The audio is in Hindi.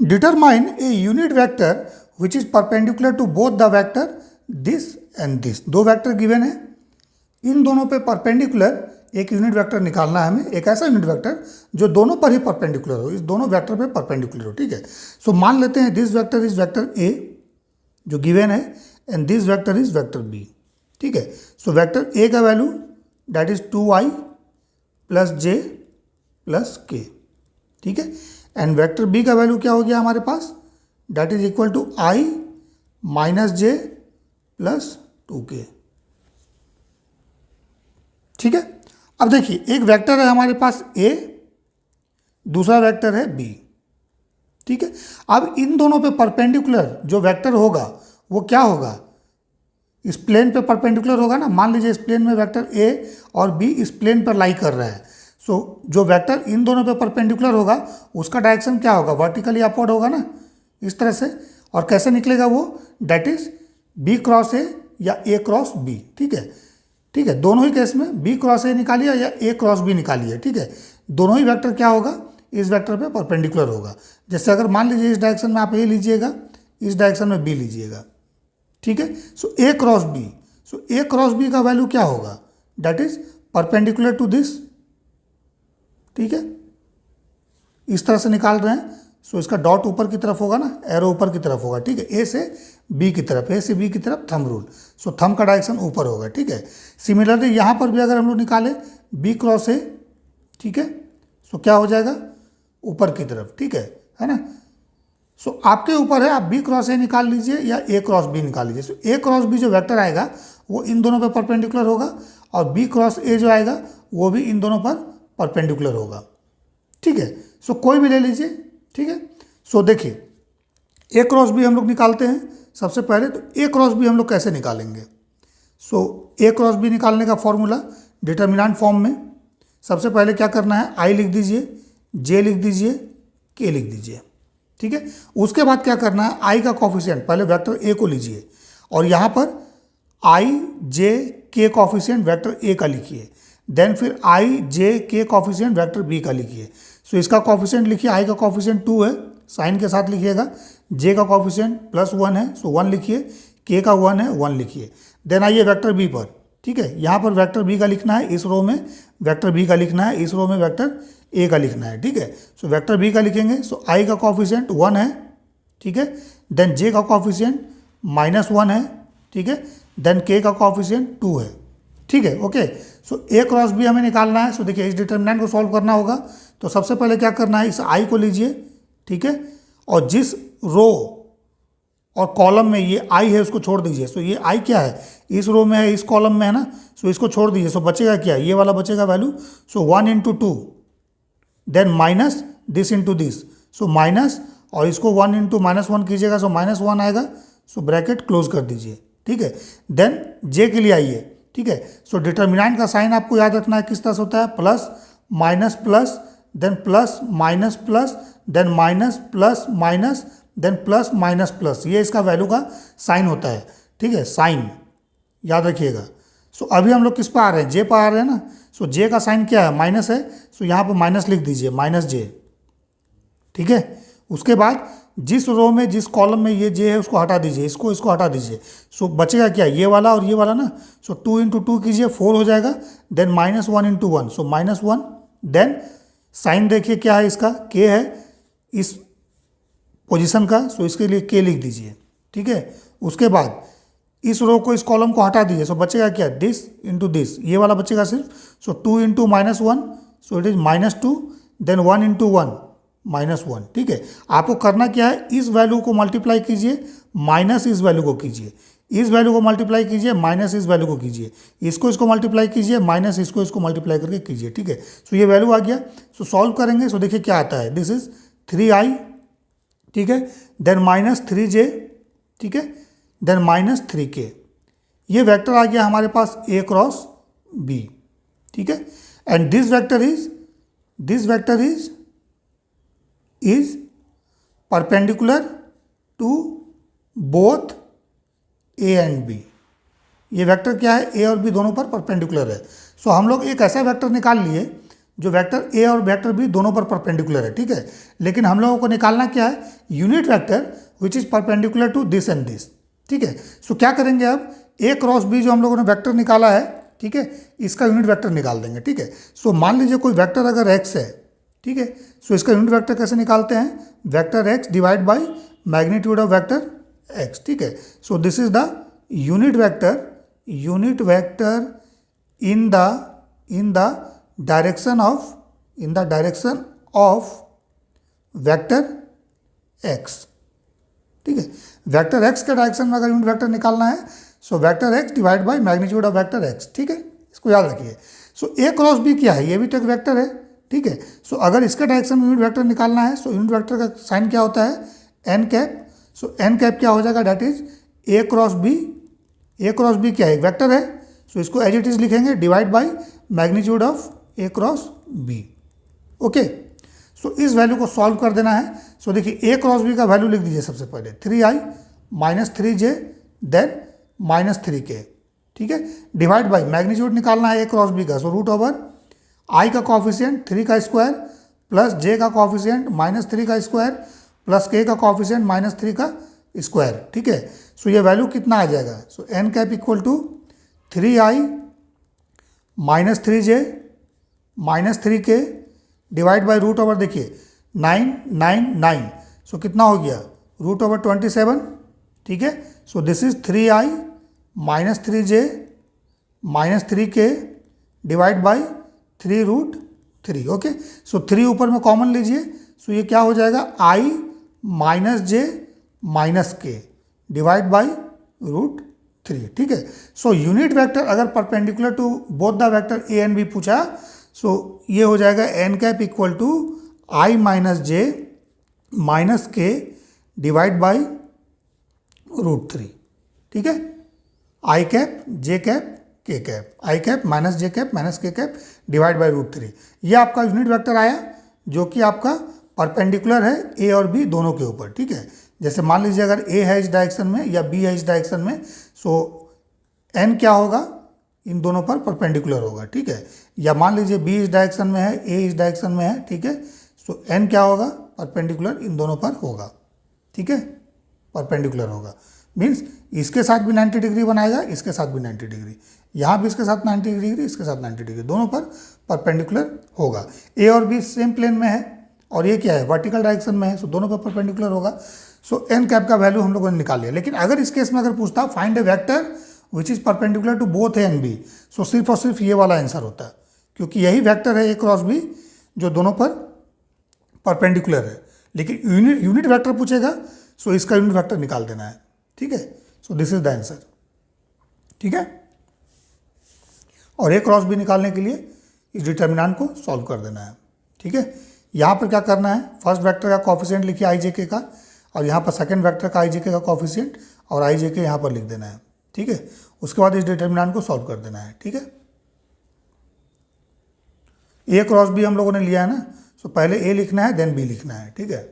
Determine a unit vector which is perpendicular to both the vector this and this. दो वेक्टर गिवन है, इन दोनों पे परपेंडिकुलर एक यूनिट वेक्टर निकालना है हमें, एक ऐसा यूनिट वेक्टर जो दोनों पर ही परपेंडिकुलर हो, इस दोनों वेक्टर पे परपेंडिकुलर हो। ठीक है, सो मान लेते हैं this vector is vector A जो गिवन है and this vector is vector B. ठीक है, सो वेक्टर ए का value that is 2i plus J plus K. ठीक है, एंड वेक्टर बी का वैल्यू क्या हो गया हमारे पास, that is equal to i minus J plus 2k। ठीक है, अब देखिए एक वेक्टर है हमारे पास a, दूसरा वेक्टर है b। ठीक है, अब इन दोनों पे परपेंडिकुलर जो वेक्टर होगा वो क्या होगा, इस प्लेन पे परपेंडिकुलर होगा ना। मान लीजिए इस प्लेन में वेक्टर a और b इस प्लेन पर लाई कर रहा है, सो जो वेक्टर इन दोनों पे परपेंडिकुलर होगा उसका डायरेक्शन क्या होगा, वर्टिकली अपवर्ड होगा ना, इस तरह से। और कैसे निकलेगा वो, that is b cross a या a क्रॉस b। ठीक है, ठीक है, दोनों ही केस में b क्रॉस a निकालिए या a क्रॉस b निकालिए। ठीक है, दोनों ही वेक्टर क्या होगा, इस वेक्टर पे परपेंडिकुलर होगा। जैसे अगर मान लीजिए इस डायरेक्शन में आप a लीजिएगा, इस डायरेक्शन में b लीजिएगा। ठीक है, so a cross b, so a cross b का वैल्यू क्या होगा, that is perpendicular to this. ठीक है, इस तरह से निकाल रहे हैं, सो इसका डॉट ऊपर की तरफ होगा ना, एरो ऊपर की तरफ होगा। ठीक है, ए से बी की तरफ, ए से बी की तरफ थंब रूल, सो थंब का डायरेक्शन ऊपर होगा। ठीक है, सिमिलरली यहाँ पर भी अगर हम लोग निकालें बी क्रॉस ए, ठीक है, सो क्या हो जाएगा, ऊपर की तरफ। ठीक है ना। सो आपके ऊपर है, आप बी क्रॉस ए निकाल लीजिए या ए क्रॉस बी निकाल लीजिए। सो ए क्रॉस बी जो वेक्टर आएगा वो इन दोनों पर परपेंडिकुलर होगा और बी क्रॉस ए जो आएगा वो भी इन दोनों पर परपेंडिकुलर होगा। ठीक है, सो कोई भी ले लीजिए। ठीक है, सो देखिए ए क्रॉस बी हम लोग निकालते हैं सबसे पहले। तो ए क्रॉस बी हम लोग कैसे निकालेंगे, सो ए क्रॉस बी निकालने का फॉर्मूला डिटर्मिनेंट फॉर्म में सबसे पहले क्या करना है, आई लिख दीजिए, जे लिख दीजिए, के लिख दीजिए। ठीक है, उसके बाद क्या करना है, आई का कॉफिशिएंट पहले वेक्टर ए को लीजिए और यहाँ पर आई जे के कॉफिशिएंट वेक्टर ए का लिखिए, देन फिर आई जे के कॉफिशिएंट वेक्टर बी का लिखिए। सो इसका कॉफिशिएंट लिखिए, आई का कॉफिशिएंट 2 है, साइन के साथ लिखिएगा, जे का कॉफिशिएंट +1 है, सो 1 लिखिए, के का 1 है, 1 लिखिए। देन आइए वेक्टर बी पर। ठीक है, यहाँ पर वेक्टर बी का लिखना है, इस रो में वेक्टर बी का लिखना है, इस रो में वेक्टर ए का लिखना है। ठीक है, सो वेक्टर बी का लिखेंगे, सो आई का कॉफिशिएंट 1 है। ठीक है, देन जे का कॉफिशिएंट -1 है। ठीक है, देन के का कॉफिशिएंट 2 है। ठीक है, ओके, सो ए क्रॉस बी हमें निकालना है। सो देखिए इस डिटर्मिनेंट को सॉल्व करना होगा, तो सबसे पहले क्या करना है, इस आई को लीजिए। ठीक है, और जिस रो और कॉलम में ये आई है उसको छोड़ दीजिए। सो ये आई क्या है, इस रो में है, इस कॉलम में है ना, सो इसको छोड़ दीजिए। सो बचेगा क्या, ये वाला बचेगा value, so 1 × 2, then minus this into this, so minus, और इसको 1 × -1 कीजिएगा, सो -1 आएगा, सो ब्रैकेट क्लोज कर दीजिए। ठीक है, देन जे के लिए आइए। ठीक है, सो डिटर्मिनेंट का साइन आपको याद रखना है किस तरह से होता है, plus minus plus, then plus minus plus, then minus plus minus, then plus minus plus, ये इसका वैल्यू का साइन होता है। ठीक है, साइन याद रखिएगा। सो अभी हम लोग किस पर आ रहे हैं, जे पर आ रहे हैं ना। सो जे का साइन क्या है, माइनस है, सो यहाँ पर माइनस लिख दीजिए, -j। ठीक है, उसके बाद जिस रो में जिस कॉलम में ये जे है उसको हटा दीजिए, इसको हटा दीजिए। सो बचेगा क्या, ये वाला और ये वाला ना, सो 2 × 2 कीजिए, 4 हो जाएगा, देन -1 × 1, सो -1, देन साइन देखिए क्या है इसका, के है इस पोजीशन का, सो इसके लिए के लिख दीजिए। ठीक है, उसके बाद इस रो को, इस कॉलम को हटा दीजिए, सो बचेगा क्या, दिस इंटू दिस, ये वाला बचेगा सिर्फ। सो 2 × -1, सो इट इज -2, देन 1 × 1 -1। ठीक है, आपको करना क्या है, इस वैल्यू को मल्टीप्लाई कीजिए, माइनस इस वैल्यू को कीजिए, इस वैल्यू को मल्टीप्लाई कीजिए, माइनस इस वैल्यू को कीजिए, इसको मल्टीप्लाई कीजिए, माइनस इसको मल्टीप्लाई करके कीजिए। ठीक है, सो ये वैल्यू आ गया। सो सॉल्व करेंगे, सो देखिए क्या आता है, दिस इज 3i। ठीक है, देन -3j। ठीक है, देन -3k, ये वेक्टर आ गया हमारे पास a क्रॉस b। ठीक है, and this vector is perpendicular to both a and b। ये वेक्टर क्या है, a और b दोनों पर परपेंडिकुलर है। सो हम लोग एक ऐसा वेक्टर निकाल लिए जो वेक्टर ए और वेक्टर बी दोनों पर परपेंडिकुलर है, ठीक है। लेकिन हम लोगों को निकालना क्या है, unit vector which is perpendicular to this and this, ठीक है। सो क्या करेंगे अब, ए क्रॉस बी जो हम लोगों ने वेक्टर निकाला है, ठीक है, इसका यूनिट वेक्टर निकाल देंगे, ठीक है। सो मान लीजिए कोई वेक्टर अगर एक्स है, ठीक है, सो इसका यूनिट वेक्टर कैसे निकालते हैं, vector x divide by magnitude of vector x, ठीक है। So this is the unit vector in the direction of vector x, ठीक है। वेक्टर x के डायरेक्शन में अगर यूनिट वेक्टर निकालना है, so vector x divide by magnitude of vector x, ठीक है, इसको याद रखिए। सो a क्रॉस b क्या है, ये भी तो एक वेक्टर है, ठीक है। सो अगर इसके डायरेक्शन में यूनिट वेक्टर निकालना है, सो यूनिट वेक्टर का साइन क्या होता है, n cap. So n cap क्या हो जाएगा, that is a cross b क्या है, एक वेक्टर है, सो इसको एज इट इज लिखेंगे divide by magnitude of A cross B, okay. So इस वैल्यू को सॉल्व कर देना है। सो देखिए ए क्रॉस बी का वैल्यू लिख दीजिए सबसे पहले, 3i minus 3j then minus 3k, ठीक है, डिवाइड बाय मैग्नीट्यूड निकालना है ए क्रॉस बी का, सो रूट ओवर आई का कॉफिशिएंट 3 का स्क्वायर प्लस जे का कॉफिशिएंट माइनस 3 का स्क्वायर प्लस के का कॉफिशिएंट माइनस 3 का स्क्वायर, ठीक है। सो ये वैल्यू कितना आ जाएगा, so N cap equal to 3i minus 3j minus 3k divide by root over, देखिए 9 सो कितना हो गया, रूट ओवर 27, ठीक है। So this is 3i minus 3j minus 3k divide by 3√3, okay. So 3 ऊपर में कॉमन लीजिए, सो ये क्या हो जाएगा, i minus j minus k divide by √3, ठीक है। सो यूनिट वेक्टर अगर perpendicular to both the vector A and B पूछा, सो ये हो जाएगा N cap equal to I minus J minus K divide by √3, ठीक है। I cap J cap K cap, I cap minus J cap minus K cap divide by √3, ये आपका यूनिट वेक्टर आया जो कि आपका परपेंडिकुलर है ए और बी दोनों के ऊपर, ठीक है। जैसे मान लीजिए अगर ए है इस डायरेक्शन में या बी है इस डायरेक्शन में, सो एन क्या होगा, इन दोनों पर परपेंडिकुलर होगा, ठीक है। या मान लीजिए बी इस डायरेक्शन में है, ए इस डायरेक्शन में है, ठीक है। सो एन क्या होगा, परपेंडिकुलर इन दोनों पर होगा, ठीक है, परपेंडिकुलर होगा। मीन्स इसके साथ भी 90 डिग्री बनाएगा, इसके साथ भी 90 डिग्री, यहाँ भी इसके साथ 90 डिग्री, इसके साथ 90 डिग्री, दोनों पर परपेंडिकुलर होगा। ए और बी सेम प्लेन में है और ये क्या है, वर्टिकल डायरेक्शन में है, सो दोनों पर परपेंडिकुलर होगा। सो एन कैप का वैल्यू हम लोगों ने निकाल लिया। लेकिन अगर इस केस में अगर पूछता find a vector which is perpendicular to both A and B, so सिर्फ और सिर्फ ये वाला आंसर होता है, क्योंकि यही वेक्टर है ए क्रॉस बी जो दोनों पर परपेंडिकुलर है। लेकिन यूनिट वेक्टर पूछेगा, सो इसका यूनिट वेक्टर निकाल देना है, ठीक है। So this is the answer, ठीक है। और ए क्रॉस बी निकालने के लिए इस डिटर्मिनेंट को सॉल्व कर देना है, ठीक है। यहाँ पर क्या करना है, फर्स्ट वेक्टर का कॉफिशिएंट लिखिए आई जे के का, और यहाँ पर सेकंड वेक्टर का आई जे के का कॉफिशिएंट और आई जे के यहाँ पर लिख देना है, ठीक है। उसके बाद इस डिटर्मिनेंट को सॉल्व कर देना है, ठीक है। ए क्रॉस बी हम लोगों ने लिया है ना, सो पहले ए लिखना है देन बी लिखना है, ठीक है।